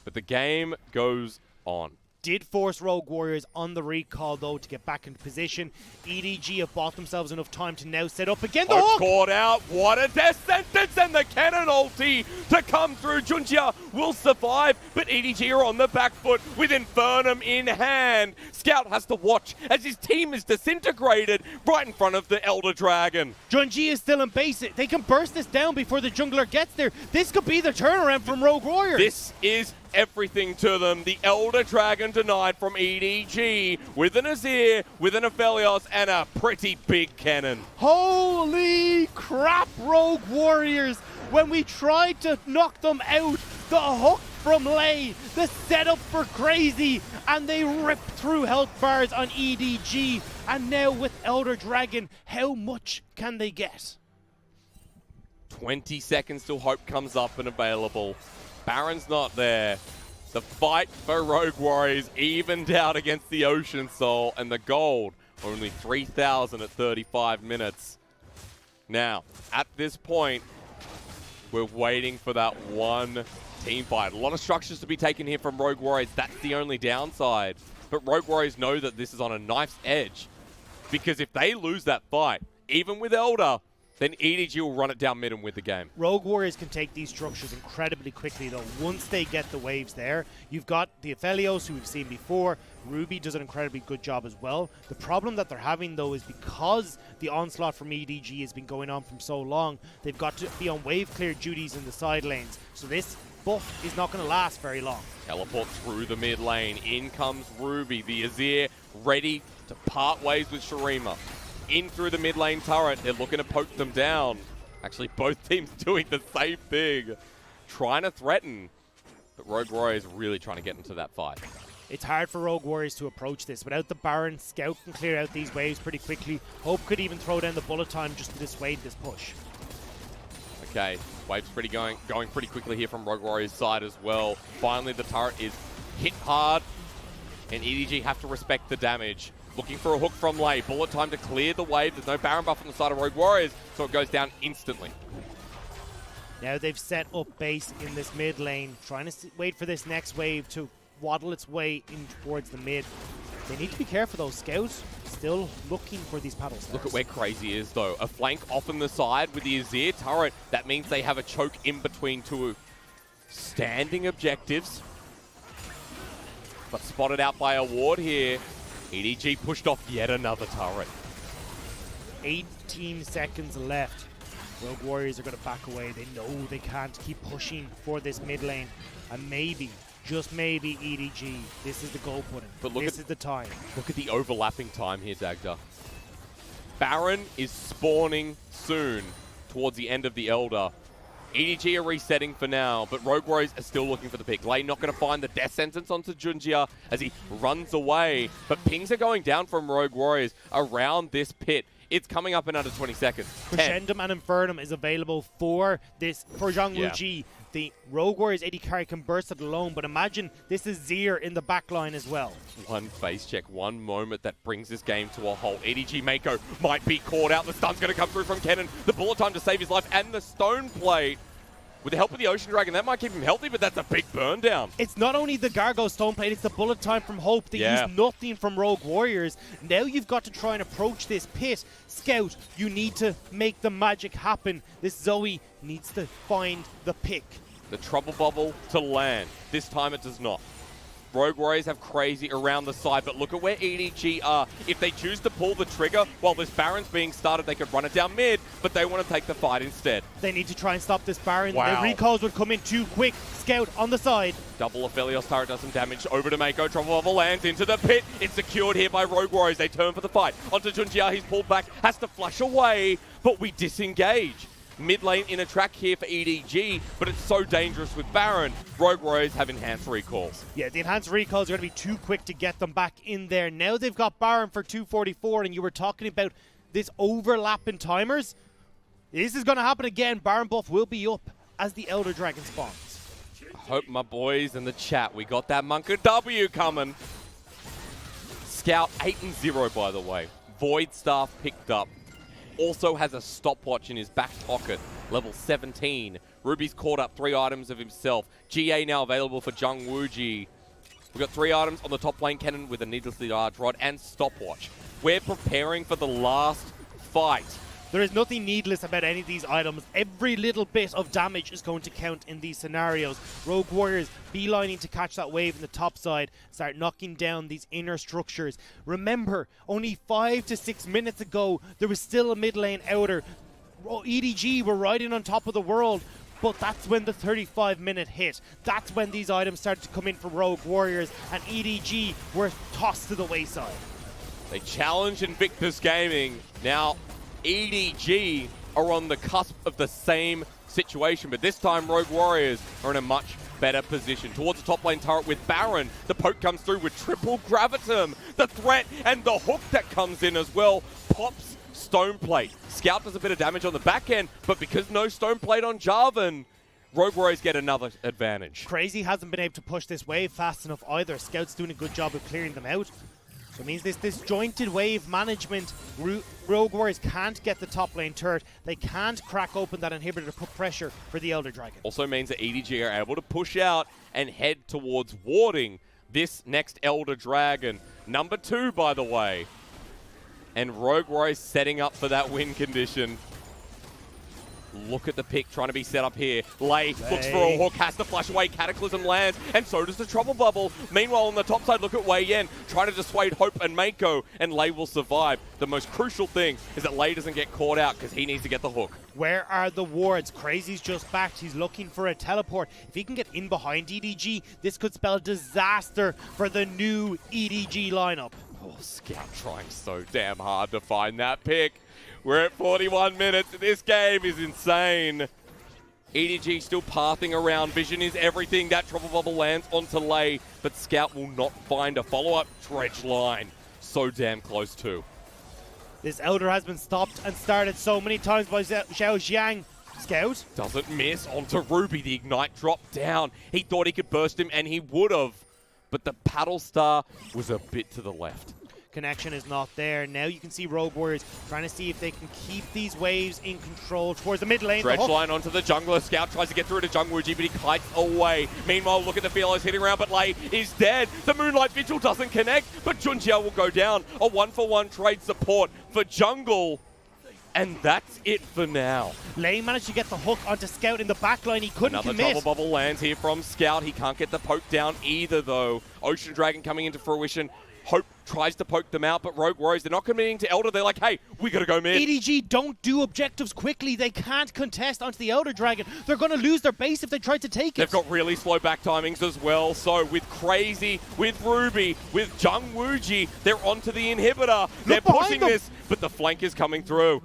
but the game goes on. Did force Rogue Warriors on the recall, though, to get back into position. EDG have bought themselves enough time to now set up again. The Hope hook! caught out. What a death sentence, and the cannon ulti to come through. Junjia will survive, but EDG are on the back foot with Infernum in hand. Scout has to watch as his team is disintegrated right in front of the Elder Dragon. Junji is still in base. They can burst this down before the jungler gets there. This could be the turnaround from Rogue Warriors. This is everything to them. The Elder Dragon denied from EDG with an Azir, with an Aphelios, and a pretty big cannon. Holy crap, Rogue Warriors. When we tried to knock them out, the hook from Lay, the setup for Crazy, and they ripped through health bars on EDG. And now with Elder Dragon, how much can they get? 20 seconds till Hope comes up and available. Baron's not there. The fight for Rogue Warriors evened out against the Ocean Soul, and the gold only 3,000 at 35 minutes. Now, at this point, we're waiting for that one team fight. A lot of structures to be taken here from Rogue Warriors. That's the only downside. But Rogue Warriors know that this is on a knife's edge, because if they lose that fight, even with Elder, then EDG will run it down mid and win the game. Rogue Warriors can take these structures incredibly quickly, though. Once they get the waves there, you've got the Aphelios, who we've seen before. Ruby does an incredibly good job as well. The problem that they're having, though, is because the onslaught from EDG has been going on for so long, they've got to be on wave clear duties in the side lanes. So this buff is not going to last very long. Teleport through the mid lane. In comes Ruby, the Azir, ready to part ways with Shurima. In through the mid lane turret, they're looking to poke them down. Actually, both teams doing the same thing. Trying to threaten, but Rogue Warriors really trying to get into that fight. It's hard for Rogue Warriors to approach this. Without the Baron, Scout can clear out these waves pretty quickly. Hope could even throw down the bullet time just to dissuade this push. Okay, waves going pretty quickly here from Rogue Warriors' side as well. Finally, the turret is hit hard, and EDG have to respect the damage. Looking for a hook from Lay. Bullet time to clear the wave. There's no Baron buff on the side of Rogue Warriors, so it goes down instantly. Now they've set up base in this mid lane, trying to wait for this next wave to waddle its way in towards the mid. They need to be careful though. Scouts still looking for these paddle stars. Look at where Crazy is though. A flank off on the side with the Azir turret. That means they have a choke in between two standing objectives. But spotted out by a ward here. EDG pushed off yet another turret. 18 seconds left. Rogue Warriors are going to back away. They know they can't keep pushing for this mid lane. And maybe, just maybe, EDG, this is the goal pudding. But look this is the time. Look at the overlapping time here, Dagda. Baron is spawning soon towards the end of the Elder. EDG are resetting for now, but Rogue Warriors are still looking for the pick. Lay not going to find the death sentence onto Junjia as he runs away, but pings are going down from Rogue Warriors around this pit. It's coming up in under 20 seconds. Crescendum and Infernum is available for Zhang Wuji. The Rogue Warriors AD carry can burst it alone, but imagine this is Zir in the back line as well. One face check, one moment that brings this game to a halt. EDG Mako might be caught out. The stun's going to come through from Kennen. The bullet time to save his life and the stone plate. With the help of the Ocean Dragon, that might keep him healthy, but that's a big burn down. It's not only the Gargo stone plate, it's the bullet time from Hope. They use nothing from Rogue Warriors. Now you've got to try and approach this pit. Scout, you need to make the magic happen. This Zoe needs to find the pick. The trouble bubble to land. This time it does not. Rogue Warriors have crazy around the side, but look at where EDG are. If they choose to pull the trigger while this Baron's being started, they could run it down mid, but they want to take the fight instead. They need to try and stop this Baron. Wow. The recalls would come in too quick. Scout on the side. Double Aphelios turret does some damage over to Mako. Trouble level lands into the pit. It's secured here by Rogue Warriors. They turn for the fight. Onto Junjia, he's pulled back, has to flush away, but we disengage. Mid lane in a track here for EDG, but it's so dangerous with Baron. Rogue Warriors have enhanced recalls. Yeah, the enhanced recalls are going to be too quick to get them back in there. Now they've got Baron for 244, and you were talking about this overlap in timers. This is going to happen again. Baron buff will be up as the Elder Dragon spawns. I hope my boys in the chat, we got that Monka W coming. Scout 8-0, by the way. Void Staff picked up. Also has a stopwatch in his back pocket, level 17. Ruby's caught up 3 items of himself. GA now available for Jung Wooji. We've got 3 items on the top lane cannon with a needlessly large rod and stopwatch. We're preparing for the last fight. There is nothing needless about any of these items. Every little bit of damage is going to count in these scenarios. Rogue Warriors beelining to catch that wave in the top side, start knocking down these inner structures. Remember, only 5 to 6 minutes ago, there was still a mid lane outer. EDG were riding on top of the world, but that's when the 35-minute hit. That's when these items started to come in for Rogue Warriors, and EDG were tossed to the wayside. They challenge Invictus Gaming. Now, EDG are on the cusp of the same situation, but this time Rogue Warriors are in a much better position. Towards the top lane turret with Baron, the poke comes through with triple gravitum. The threat and the hook that comes in as well pops Stone Plate. Scout does a bit of damage on the back end, but because no Stone Plate on Jarvan, Rogue Warriors get another advantage. Crazy hasn't been able to push this wave fast enough either. Scout's doing a good job of clearing them out. So it means this disjointed wave management, Rogue Warriors can't get the top lane turret. They can't crack open that inhibitor to put pressure for the Elder Dragon. Also means that EDG are able to push out and head towards warding this next Elder Dragon. Number 2, by the way. And Rogue Warriors setting up for that win condition. Look at the pick trying to be set up here. Lei looks for a hook, has to flash away. Cataclysm lands, and so does the Trouble Bubble. Meanwhile, on the top side, look at Wei Yen trying to dissuade Hope and Mako, and Lei will survive. The most crucial thing is that Lei doesn't get caught out because he needs to get the hook. Where are the wards? Crazy's just backed. He's looking for a teleport. If he can get in behind EDG, this could spell disaster for the new EDG lineup. Oh, Scout trying so damn hard to find that pick. We're at 41 minutes. This game is insane. EDG still pathing around. Vision is everything. That Trouble Bubble lands onto Lei, but Scout will not find a follow-up dredge line. So damn close too. This Elder has been stopped and started so many times by Xiao Xiang. Scout doesn't miss onto Ruby. The Ignite dropped down. He thought he could burst him, and he would have. But the Paddle Star was a bit to the left. Connection is not there. Now you can see Rogue Warriors trying to see if they can keep these waves in control towards the mid lane. Dredge line onto the jungler. Scout tries to get through to Jung Wooji, but he kites away. Meanwhile, look at the Felos hitting around, but Lei is dead. The Moonlight Vigil doesn't connect, but Junjia will go down. A 1-for-1 trade support for jungle. And that's it for now. Lei managed to get the hook onto Scout in the backline. He couldn't Another commit. Trouble Bubble lands here from Scout. He can't get the poke down either, though. Ocean Dragon coming into fruition. Hope tries to poke them out, but Rogue Warriors, they're not committing to Elder. They're like, hey, we gotta go mid. EDG don't do objectives quickly. They can't contest onto the Elder Dragon. They're going to lose their base if they try to take it. They've got really slow back timings as well. So with Crazy, with Ruby, with Jung Wooji, they're onto the inhibitor. They're pushing this, but the flank is coming through.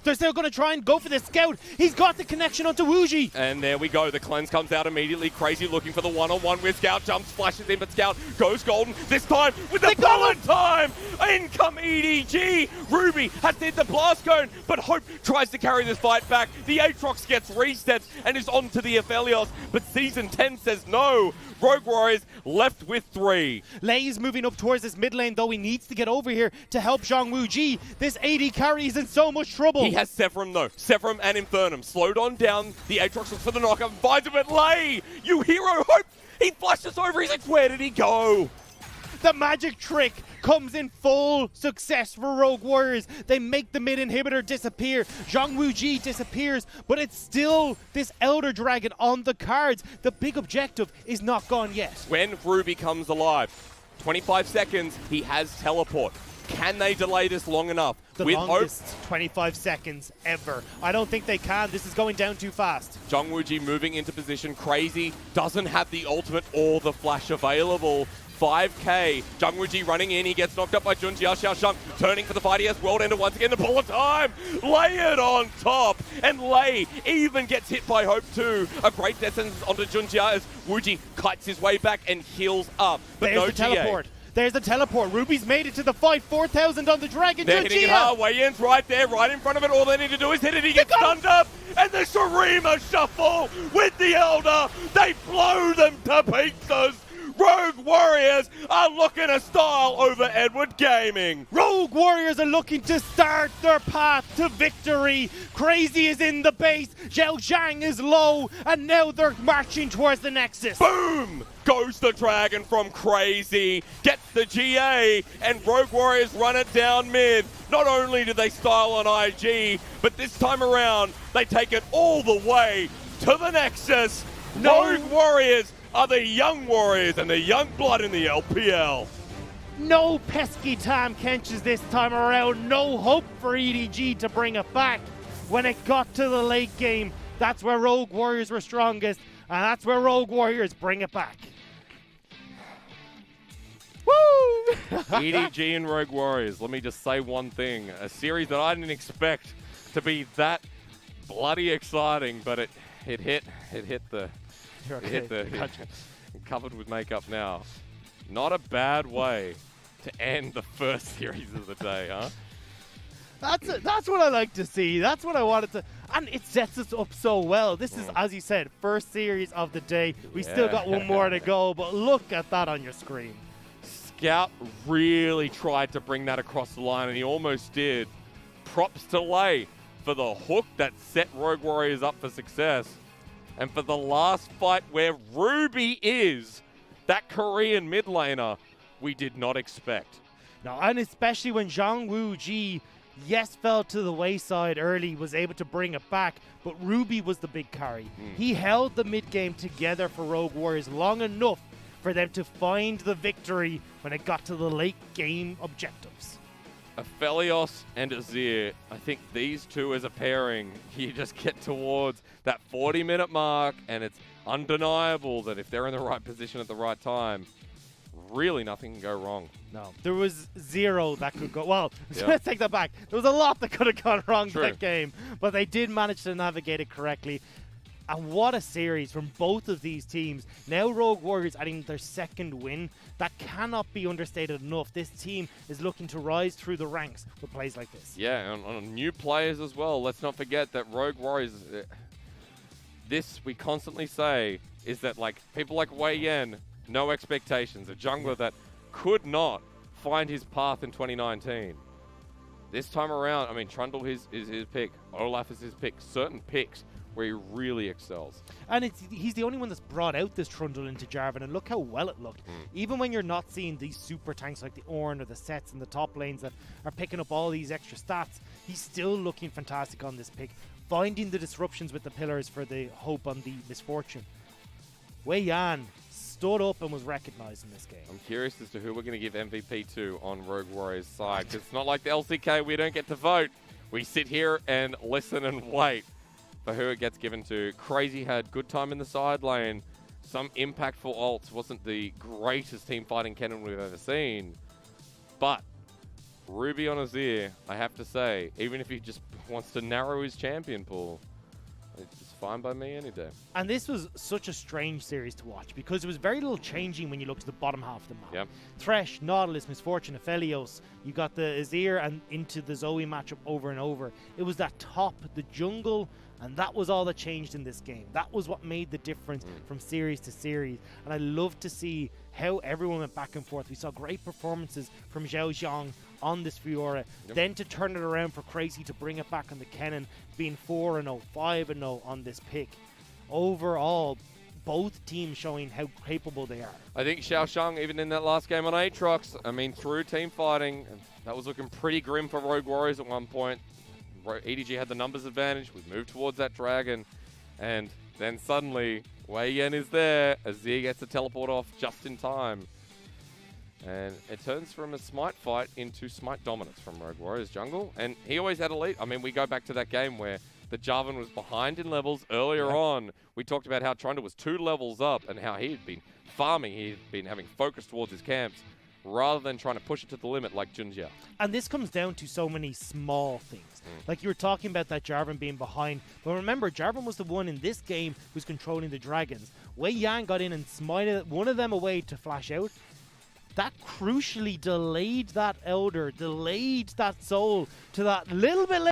They're still going to try and go for the Scout. He's got the connection onto Wooji. And there we go. The cleanse comes out immediately. Crazy looking for the one-on-one with Scout. Jumps, flashes in, but Scout goes golden. This time with the bullet time. In come EDG. Ruby has hit the blast cone, but Hope tries to carry this fight back. The Aatrox gets reset and is onto the Aphelios, but Season 10 says no. Rogue Warriors left with 3. Lei is moving up towards this mid lane, though he needs to get over here to help Zhang Wuji. This AD carry is in so much trouble. He has Severum though. Severum and Infernum. Slowed on down. The Aatrox looks for the knockup. Finds him at Lei. You hero Hope. He flashes over. He's like, where did he go? The magic trick comes in full success for Rogue Warriors. They make the mid inhibitor disappear. Zhang Wuji disappears, but it's still this Elder Dragon on the cards. The big objective is not gone yet. When Ruby comes alive, 25 seconds, he has teleport. Can they delay this long enough? The longest 25 seconds ever. I don't think they can. This is going down too fast. Zhang Wuji moving into position. Crazy doesn't have the ultimate or the flash available. 5k. Zhang Wuji running in. He gets knocked up by Junjia Xiaoshang. Turning for the fight. He has World Ender once again. The pull of time. Lay it on top. And Lei even gets hit by Hope too. A great death sentence onto Junjia as Wuji kites his way back and heals up. But there's no the teleport. There's the teleport. Ruby's made it to the fight. 4,000 on the Dragon. They're hitting it hard. Wei Yan's right there, right in front of it. All they need to do is hit it. He gets stunned up. And the Shurima shuffle with the Elder. They blow them to pieces. Rogue Warriors are looking a style over Edward Gaming. Rogue Warriors are looking to start their path to victory. Crazy is in the base. Zhao Zhang is low. And now they're marching towards the Nexus. Boom! Goes the Dragon from Crazy. Gets the GA. And Rogue Warriors run it down mid. Not only do they style on IG, but this time around, they take it all the way to the Nexus. Rogue Warriors are the young warriors and the young blood in the LPL. No pesky Tam Kenches this time around. No hope for EDG to bring it back. When it got to the late game, that's where Rogue Warriors were strongest, and that's where Rogue Warriors bring it back. Woo! EDG and Rogue Warriors, let me just say one thing. A series that I didn't expect to be that bloody exciting, but it hit the... covered with makeup now. Not a bad way to end the first series of the day, huh? That's what I like to see. That's what I wanted to... And it sets us up so well. This is, as you said, first series of the day. We still got one more to go, but look at that on your screen. Scout really tried to bring that across the line, and he almost did. Props to Lei for the hook that set Rogue Warriors up for success. And for the last fight where Ruby is that Korean mid laner we did not expect. No, and especially when Zhang Wuji, yes, fell to the wayside early, was able to bring it back, but Ruby was the big carry. He held the mid game together for Rogue Warriors long enough for them to find the victory when it got to the late game objectives. Aphelios and Azir, I think these two as a pairing, you just get towards that 40-minute mark, and it's undeniable that if they're in the right position at the right time, really nothing can go wrong. No, there was zero that could go... Well, let's take that back. There was a lot that could have gone wrong that game, but they did manage to navigate it correctly. And what a series from both of these teams. Now Rogue Warriors adding their second win. That cannot be understated enough. This team is looking to rise through the ranks with plays like this. Yeah, and on new players as well. Let's not forget that Rogue Warriors, this we constantly say, is that like people like Wei Yan, no expectations. A jungler that could not find his path in 2019. This time around, I mean, Trundle is his pick. Olaf is his pick. Certain picks where he really excels. And he's the only one that's brought out this Trundle into Jarvan, and look how well it looked. Even when you're not seeing these super tanks like the Ornn or the Sets in the top lanes that are picking up all these extra stats, he's still looking fantastic on this pick. Finding the disruptions with the pillars for the hope on the misfortune. Wei Yan stood up and was recognized in this game. I'm curious as to who we're going to give MVP to on Rogue Warriors' side, because it's not like the LCK, we don't get to vote. We sit here and listen and wait for who it gets given to. Crazy had good time in the side lane. Some impactful ults. Wasn't the greatest team fighting Kennen we've ever seen. But Ruby on Azir, I have to say, even if he just wants to narrow his champion pool, it's fine by me any day. And this was such a strange series to watch because there was very little changing when you look to the bottom half of the map. Yep. Thresh, Nautilus, Misfortune, Aphelios. You got the Azir and into the Zoe matchup over and over. It was that top, the jungle, and that was all that changed in this game. That was what made the difference from series to series. And I love to see how everyone went back and forth. We saw great performances from Zhao Zhang on this Fiora. Then to turn it around for Crazy to bring it back on the Kennen, being 4-0, 5-0 on this pick. Overall, both teams showing how capable they are. I think Xiaoshang, even in that last game on Aatrox, I mean, through team fighting, that was looking pretty grim for Rogue Warriors at one point. EDG had the numbers advantage. We moved towards that dragon. And then suddenly, Wei Yan is there. Azir gets the teleport off just in time. And it turns from a Smite fight into Smite dominance from Rogue Warriors jungle. And he always had a lead. I mean, we go back to that game where the Jarvan was behind in levels earlier on. We talked about how Trundle was 2 levels up and how he had been farming. He had been having focus towards his camps rather than trying to push it to the limit like Junjia. And this comes down to so many small things. Like you were talking about that Jarvan being behind. But remember, Jarvan was the one in this game who's controlling the dragons. Wei Yan got in and smited one of them away to flash out. That crucially delayed that Elder, delayed that Soul to that little bit later.